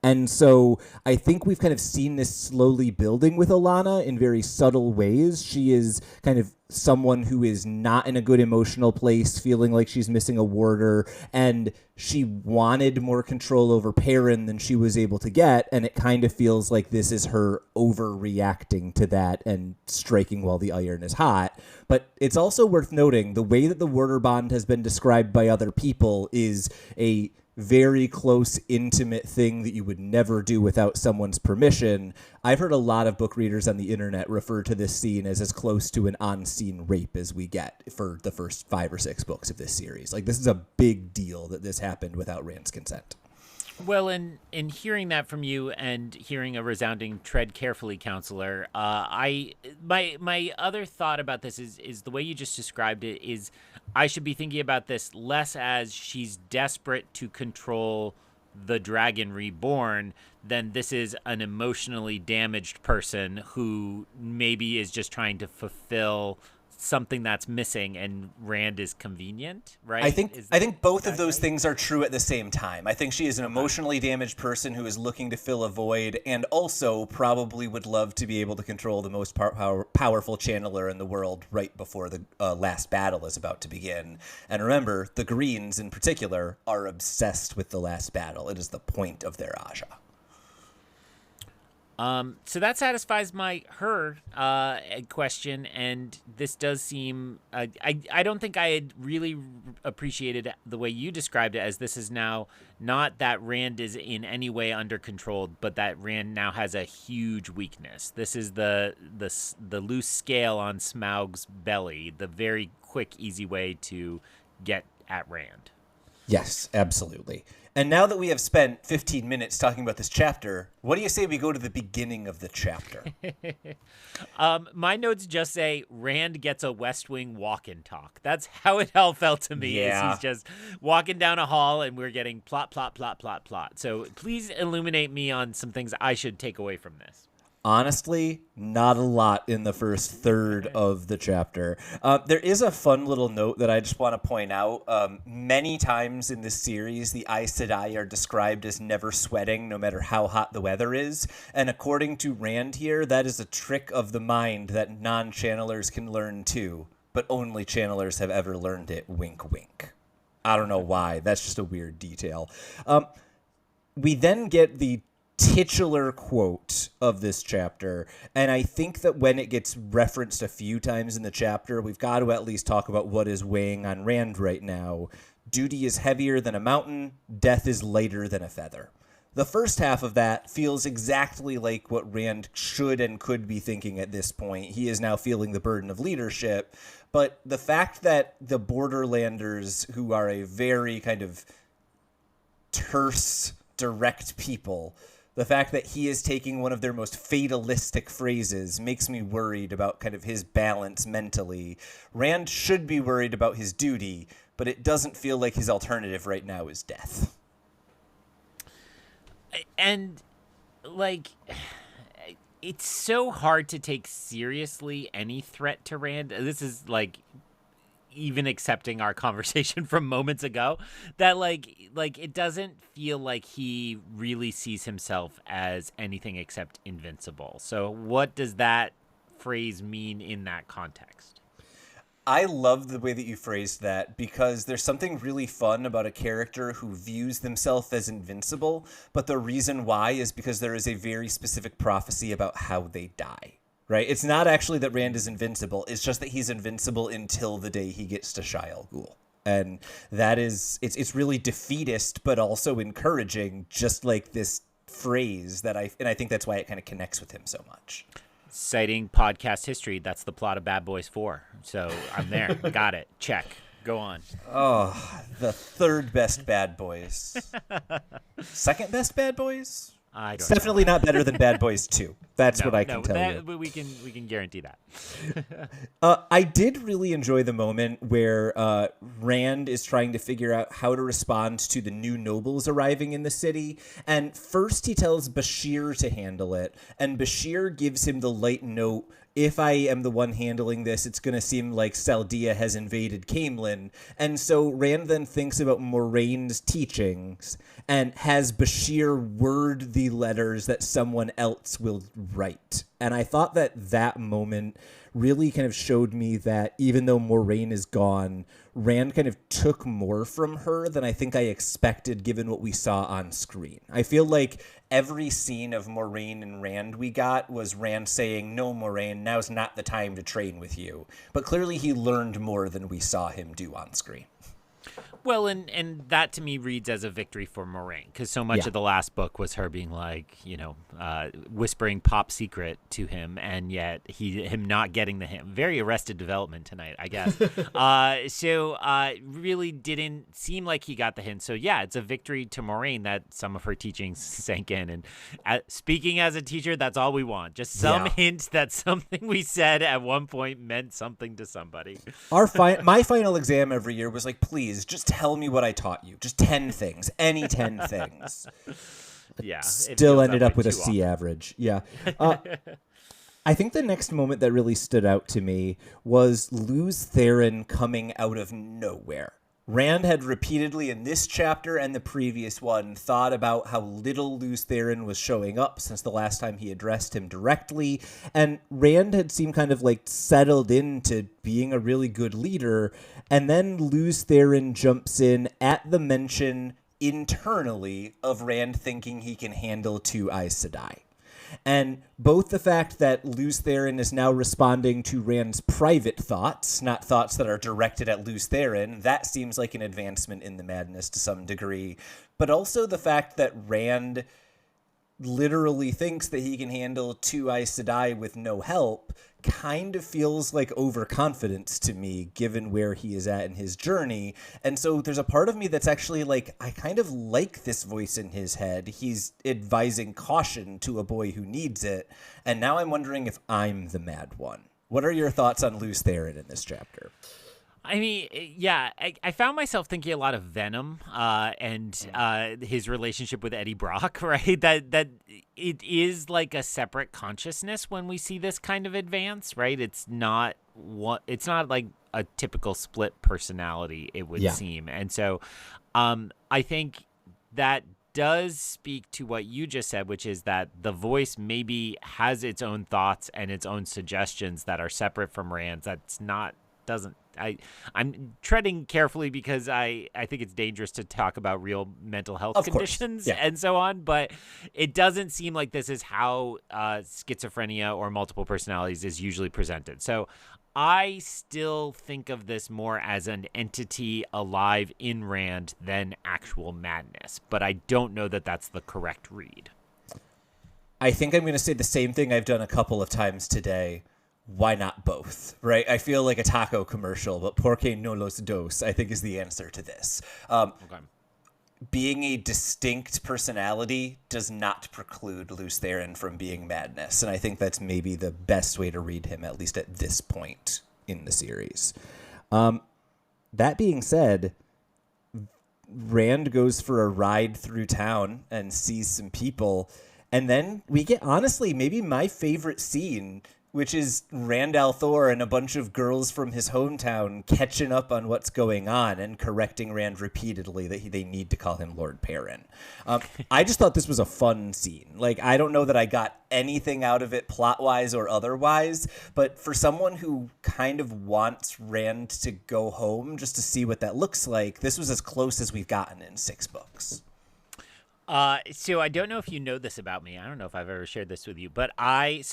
And so I think we've kind of seen this slowly building with Alana in very subtle ways. She is kind of someone who is not in a good emotional place, feeling like she's missing a warder, and she wanted more control over Perrin than she was able to get, and it kind of feels like this is her overreacting to that and striking while the iron is hot. But it's also worth noting the way that the warder bond has been described by other people is a very close, intimate thing that you would never do without someone's permission. I've heard a lot of book readers on the internet refer to this scene as close to an on-scene rape as we get for the first 5 or 6 books of this series. Like, this is a big deal that this happened without Rand's consent. Well, in hearing that from you and hearing a resounding tread carefully, counselor, my other thought about this is the way you just described it is I should be thinking about this less as she's desperate to control the dragon reborn than this is an emotionally damaged person who maybe is just trying to fulfill something that's missing, and Rand is convenient, right? I think both of those things are true at the same time. I think she is an emotionally damaged person who is looking to fill a void, and also probably would love to be able to control the most powerful channeler in the world right before the last battle is about to begin. And remember, the Greens in particular are obsessed with the last battle. It is the point of their Aja. So that satisfies her question, and this does seem. I don't think I had really appreciated the way you described it, as this is now not that Rand is in any way under control, but that Rand now has a huge weakness. This is the loose scale on Smaug's belly, the very quick, easy way to get at Rand. Yes, absolutely. And now that we have spent 15 minutes talking about this chapter, what do you say we go to the beginning of the chapter? My notes just say Rand gets a West Wing walk-in talk. That's how it all felt to me. Yeah. Is he's just walking down a hall and we're getting plot, plot, plot, plot, plot. So please illuminate me on some things I should take away from this. Honestly, not a lot in the first third of the chapter. There is a fun little note that I just want to point out. Many times in this series, the Aes Sedai are described as never sweating, no matter how hot the weather is. And according to Rand here, that is a trick of the mind that non-channelers can learn too. But only channelers have ever learned it. Wink, wink. I don't know why. That's just a weird detail. We then get the titular quote of this chapter, and I think that when it gets referenced a few times in the chapter, we've got to at least talk about what is weighing on Rand right now. Duty is heavier than a mountain, death is lighter than a feather. The first half of that feels exactly like what Rand should and could be thinking at this point. He is now feeling the burden of leadership, but the fact that the Borderlanders, who are a very kind of terse, direct people, the fact that he is taking one of their most fatalistic phrases makes me worried about kind of his balance mentally. Rand should be worried about his duty, but it doesn't feel like his alternative right now is death. And, like, it's so hard to take seriously any threat to Rand. This is, like, even accepting our conversation from moments ago, that like it doesn't feel like he really sees himself as anything except invincible. So what does that phrase mean in that context? I love the way that you phrased that, because there's something really fun about a character who views themselves as invincible, but the reason why is because there is a very specific prophecy about how they die. Right? It's not actually that Rand is invincible. It's just that he's invincible until the day he gets to Shai'al Ghul. And that is, it's really defeatist, but also encouraging, just like this phrase that I think that's why it kind of connects with him so much. Citing podcast history, that's the plot of Bad Boys 4. So I'm there. Got it. Check. Go on. Oh, the third best Bad Boys. Second best Bad Boys? It's definitely not better than Bad Boys 2. That's what I can tell you. We can guarantee that. I did really enjoy the moment where Rand is trying to figure out how to respond to the new nobles arriving in the city. And first he tells Bashir to handle it. And Bashir gives him the light note, if I am the one handling this, it's going to seem like Saldia has invaded Caemlyn. And so Rand then thinks about Moraine's teachings and has Bashir word the letters that someone else will write. And I thought that moment really kind of showed me that even though Moraine is gone, Rand kind of took more from her than I think I expected given what we saw on screen. I feel like every scene of Moraine and Rand we got was Rand saying, no, Moraine, now's not the time to train with you. But clearly he learned more than we saw him do on screen. Well, and that to me reads as a victory for Moraine, because so much of the last book was her being like, whispering pop secret to him, and yet him not getting the hint. Very Arrested Development tonight, I guess. So really didn't seem like he got the hint. So yeah, it's a victory to Moraine that some of her teachings sank in. And speaking as a teacher, that's all we want. Just some hint that something we said at one point meant something to somebody. My final exam every year was like, please just tell me what I taught you. Just 10 things, any 10 things. Yeah. Still ended up with a C average. Yeah. I think the next moment that really stood out to me was Lews Therin coming out of nowhere. Rand had repeatedly in this chapter and the previous one thought about how little Lews Therin was showing up since the last time he addressed him directly, and Rand had seemed kind of like settled into being a really good leader, and then Lews Therin jumps in at the mention internally of Rand thinking he can handle two Aes Sedai. And both the fact that Lews Therin is now responding to Rand's private thoughts, not thoughts that are directed at Lews Therin, that seems like an advancement in the madness to some degree. But also the fact that Rand literally thinks that he can handle two Aes Sedai with no help kind of feels like overconfidence to me, given where he is at in his journey. And so there's a part of me that's actually like, I kind of like this voice in his head. He's advising caution to a boy who needs it. And now I'm wondering if I'm the mad one. What are your thoughts on Lews Therin in this chapter? I mean, yeah, I found myself thinking a lot of Venom and his relationship with Eddie Brock, right? That it is like a separate consciousness when we see this kind of advance, right? It's not like a typical split personality, it would seem. And so I think that does speak to what you just said, which is that the voice maybe has its own thoughts and its own suggestions that are separate from Rand's. I'm treading carefully because I think it's dangerous to talk about real mental health conditions and so on, but it doesn't seem like this is how schizophrenia or multiple personalities is usually presented. So I still think of this more as an entity alive in Rand than actual madness, but I don't know that that's the correct read. I think I'm going to say the same thing I've done a couple of times today. Why not both, right? I feel like a taco commercial, but porque no los dos, I think, is the answer to this. Being a distinct personality does not preclude Lews Therin from being madness, and I think that's maybe the best way to read him, at least at this point in the series. That being said, Rand goes for a ride through town and sees some people, and then we get, honestly, maybe my favorite scene, which is Rand al'Thor and a bunch of girls from his hometown catching up on what's going on and correcting Rand repeatedly that they need to call him Lord Perrin. I just thought this was a fun scene. Like, I don't know that I got anything out of it plot-wise or otherwise, but for someone who kind of wants Rand to go home just to see what that looks like, this was as close as we've gotten in 6 books. So I don't know if you know this about me. I don't know if I've ever shared this with you, but I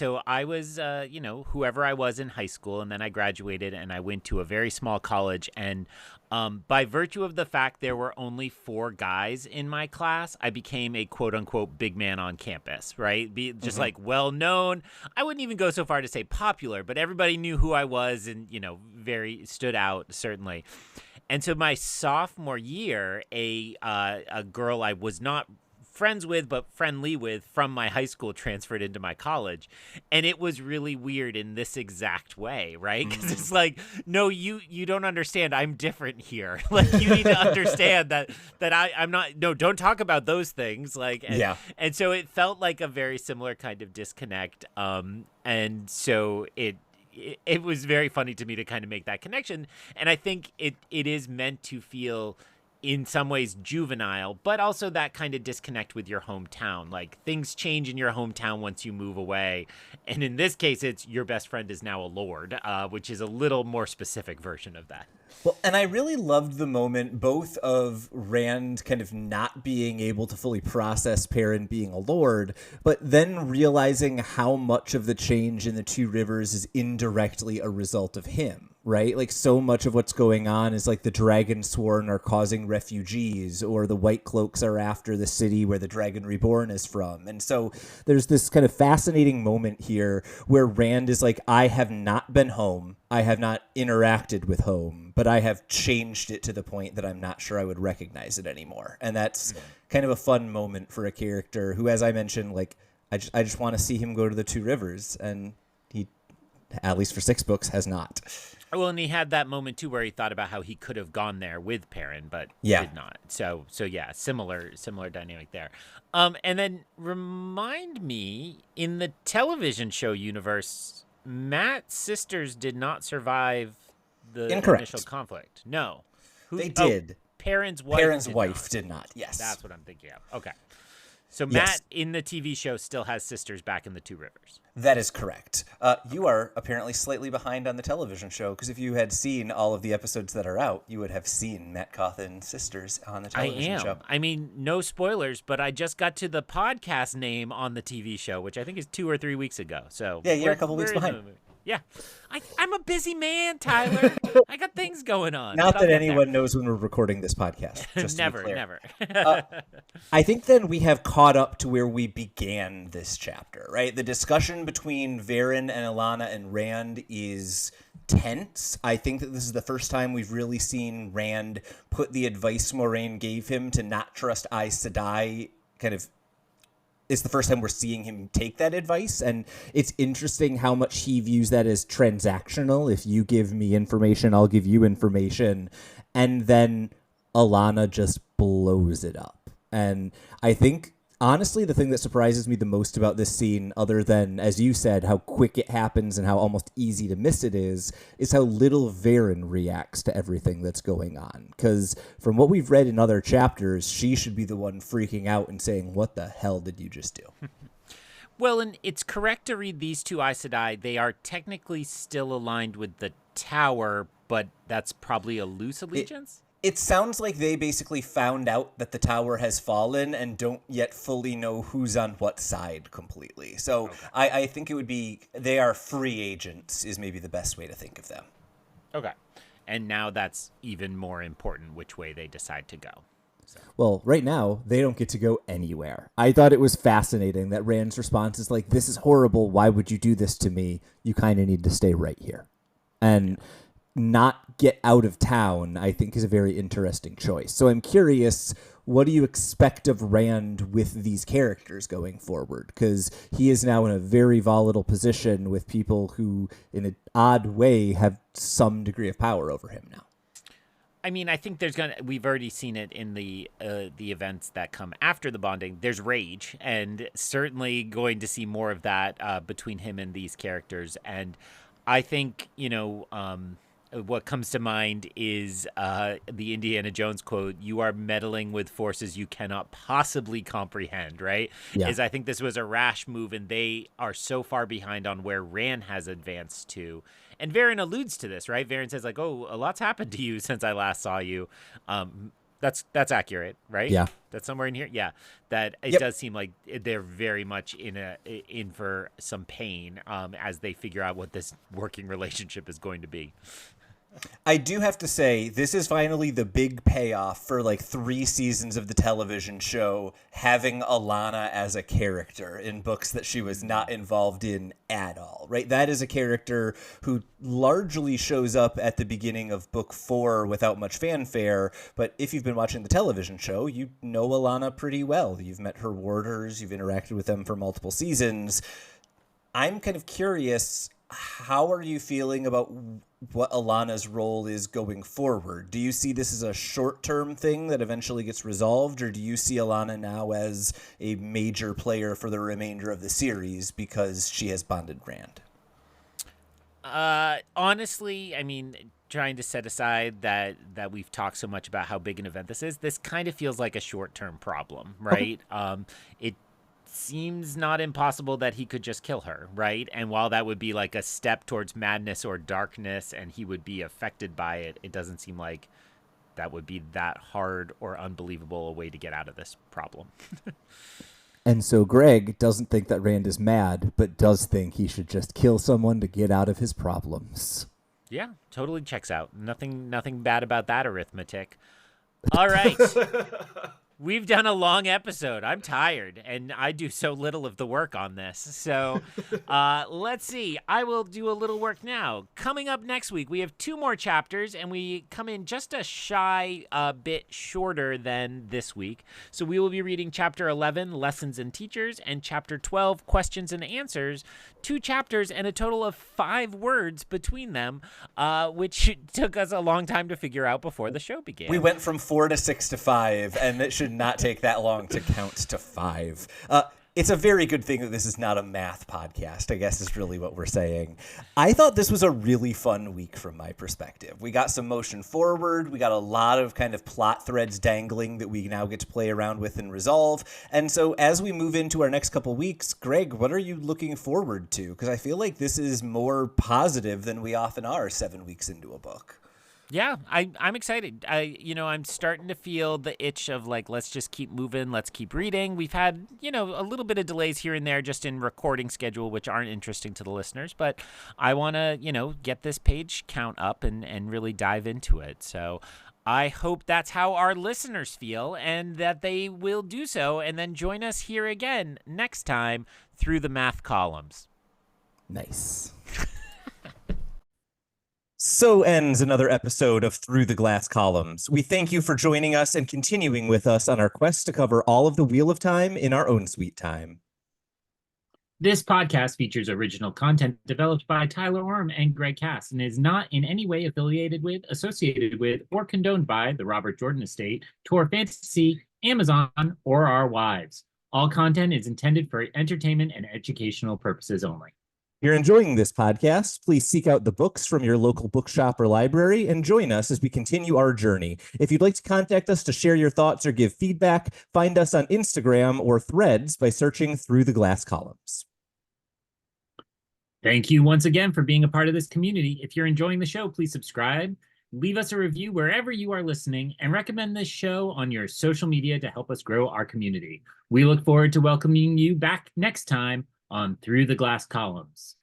was, whoever I was in high school, and then I graduated and I went to a very small college. And by virtue of the fact there were only 4 guys in my class, I became a quote unquote big man on campus, right? Like well known. I wouldn't even go so far to say popular, but everybody knew who I was and, very stood out, certainly. And so my sophomore year, a girl I was not friends with but friendly with from my high school transferred into my college, and it was really weird in this exact way, right? Because it's like, no, you don't understand, I'm different here. Like, you need to understand that I'm not, no, don't talk about those things, like, and so it felt like a very similar kind of disconnect, and so it was very funny to me to kind of make that connection. And I think it is meant to feel in some ways juvenile, but also that kind of disconnect with your hometown. Like, things change in your hometown once you move away. And in this case, it's your best friend is now a lord, which is a little more specific version of that. Well, and I really loved the moment both of Rand kind of not being able to fully process Perrin being a lord, but then realizing how much of the change in the Two Rivers is indirectly a result of him. right? Like, so much of what's going on is like the Dragon Sworn are causing refugees, or the White Cloaks are after the city where the Dragon Reborn is from. And so there's this kind of fascinating moment here where Rand is like, I have not been home. I have not interacted with home, but I have changed it to the point that I'm not sure I would recognize it anymore. And that's kind of a fun moment for a character who, as I mentioned, like, I just want to see him go to the Two Rivers, and he, at least for 6 books, has not. Well, and he had that moment too where he thought about how he could have gone there with Perrin, but did not. So yeah, similar dynamic there. And then remind me, in the television show universe, Matt's sisters did not survive the initial conflict. No, they did. Perrin's wife did not. Yes, that's what I'm thinking of. Okay. So Matt in the TV show still has sisters back in the Two Rivers. That is correct. You are apparently slightly behind on the television show, because if you had seen all of the episodes that are out, you would have seen Matt Cawthon's sisters on the television show. I mean, no spoilers, but I just got to the podcast name on the TV show, which I think is 2 or 3 weeks ago. So yeah, you're a couple weeks behind. Yeah. I'm a busy man, Tyler. I got things going on. Not that anyone knows when we're recording this podcast. Just never. I think then we have caught up to where we began this chapter, right? The discussion between Varen and Alana and Rand is tense. I think that this is the first time we've really seen Rand put the advice Moiraine gave him to not trust Aes Sedai kind of. It's the first time we're seeing him take that advice, and it's interesting how much he views that as transactional. If you give me information, I'll give you information. And then Alana just blows it up. And I think, honestly, the thing that surprises me the most about this scene, other than, as you said, how quick it happens and how almost easy to miss it is how little Varen reacts to everything that's going on. Because from what we've read in other chapters, she should be the one freaking out and saying, what the hell did you just do? Well, and it's correct to read these two Aes Sedai. They are technically still aligned with the Tower, but that's probably a loose allegiance? It sounds like they basically found out that the tower has fallen and don't yet fully know who's on what side completely. So okay. I think it would be, they are free agents is maybe the best way to think of them. Okay. And now that's even more important which way they decide to go. So. Well, right now, they don't get to go anywhere. I thought it was fascinating that Rand's response is like, this is horrible. Why would you do this to me? You kind of need to stay right here. And not get out of town, I think, is a very interesting choice. So I'm curious, what do you expect of Rand with these characters going forward? Because he is now in a very volatile position with people who, in an odd way, have some degree of power over him now. I mean, I think we've already seen it in the events that come after the bonding. There's rage, and certainly going to see more of that between him and these characters. And I think, what comes to mind is the Indiana Jones quote, "You are meddling with forces you cannot possibly comprehend," right? Yeah. I think this was a rash move, and they are so far behind on where Rand has advanced to. And Varen alludes to this, right? Varen says, like, oh, a lot's happened to you since I last saw you. That's accurate, right? Yeah. That's somewhere in here. Yeah. That it does seem like they're very much in for some pain as they figure out what this working relationship is going to be. I do have to say, this is finally the big payoff for like 3 seasons of the television show having Alana as a character in books that she was not involved in at all, right? That is a character who largely shows up at the beginning of book 4 without much fanfare, but if you've been watching the television show, you know Alana pretty well. You've met her warders, you've interacted with them for multiple seasons. I'm kind of curious, how are you feeling about what Alana's role is going forward? Do you see this as a short-term thing that eventually gets resolved, or do you see Alana now as a major player for the remainder of the series because she has bonded Rand? Honestly, I mean, trying to set aside that we've talked so much about how big an event this kind of feels like a short-term problem, right? It seems not impossible that he could just kill her, right? And while that would be like a step towards madness or darkness and he would be affected by it, it doesn't seem like that would be that hard or unbelievable a way to get out of this problem. And so Greg doesn't think that Rand is mad, but does think he should just kill someone to get out of his problems. Yeah, totally checks out. Nothing bad about that arithmetic. All right. We've done a long episode. I'm tired, and I do so little of the work on this. So let's see. I will do a little work now. Coming up next week, we have 2 more chapters, and we come in just a shy bit shorter than this week. So we will be reading Chapter 11, Lessons and Teachers, and Chapter 12, Questions and Answers. 2 chapters and a total of 5 words between them, which took us a long time to figure out before the show began. We went from 4 to 6 to 5, and it should not take that long to count to 5. It's a very good thing that this is not a math podcast, I guess is really what we're saying. I thought this was a really fun week from my perspective. We got some motion forward. We got a lot of kind of plot threads dangling that we now get to play around with and resolve. And so as we move into our next couple weeks, Greg, what are you looking forward to? Because I feel like this is more positive than we often are 7 weeks into a book. Yeah, I'm excited. I'm starting to feel the itch of like, let's just keep moving. Let's keep reading. We've had, a little bit of delays here and there just in recording schedule, which aren't interesting to the listeners. But I want to, get this page count up and really dive into it. So I hope that's how our listeners feel and that they will do so. And then join us here again next time through the math columns. Nice. So ends another episode of Through the Glass Columns. We thank you for joining us and continuing with us on our quest to cover all of the Wheel of Time in our own sweet time. This podcast features original content developed by Tylor and Greg Cass and is not in any way affiliated with, associated with, or condoned by the Robert Jordan Estate, Tor Fantasy, Amazon, or our wives. All content is intended for entertainment and educational purposes only. If you're enjoying this podcast, please seek out the books from your local bookshop or library and join us as we continue our journey. If you'd like to contact us to share your thoughts or give feedback, find us on Instagram or Threads by searching Through the Glass Columns. Thank you once again for being a part of this community. If you're enjoying the show, please subscribe, leave us a review wherever you are listening, and recommend this show on your social media to help us grow our community. We look forward to welcoming you back next time on Through the Glass Columns.